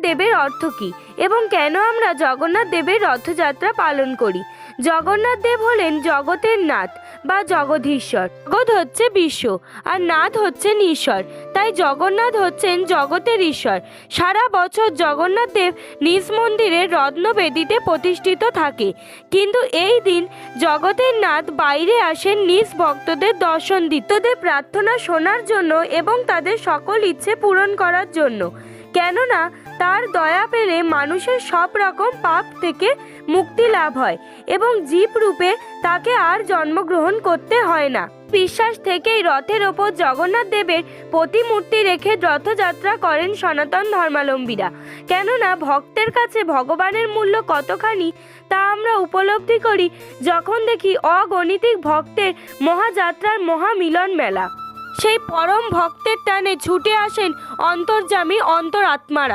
দেবের অর্থ কী এবং কেন আমরা জগন্নাথ দেবের রথযাত্রা পালন করি? জগন্নাথ দেব হলেন জগতের নাথ বা জগধীশ্বর। জগৎ হচ্ছে বিশ্ব আর নাথ হচ্ছেন ঈশ্বর, তাই জগন্নাথ হচ্ছেন জগতের ঈশ্বর। সারা বছর জগন্নাথ দেব নিজ মন্দিরে রত্নবেদিতে প্রতিষ্ঠিত থাকে, কিন্তু এই দিন জগতের নাথ বাইরে আসেন নিজ ভক্তদের দর্শন দিতে, তাদের প্রার্থনা শোনার জন্য এবং তাদের সকল ইচ্ছে পূরণ করার জন্য। কেননা তার দয়া পেলে মানুষের সব রকম পাপ থেকে মুক্তি লাভ হয় এবং জীব রূপে তাকে আর জন্মগ্রহণ করতে হয় না। বিশ্বাস থেকেই রথের ওপর জগন্নাথ দেবের প্রতিমূর্তি রেখে রথযাত্রা করেন সনাতন ধর্মাবলম্বীরা। কেননা ভক্তের কাছে ভগবানের মূল্য কতখানি তা আমরা উপলব্ধি করি যখন দেখি অগণিতিক ভক্তের মহাযাত্রার মহামিলন মেলা। সেই পরম ভক্তের টানে ছুটে আসেন অন্তর্যামী অন্তরাত্মারা।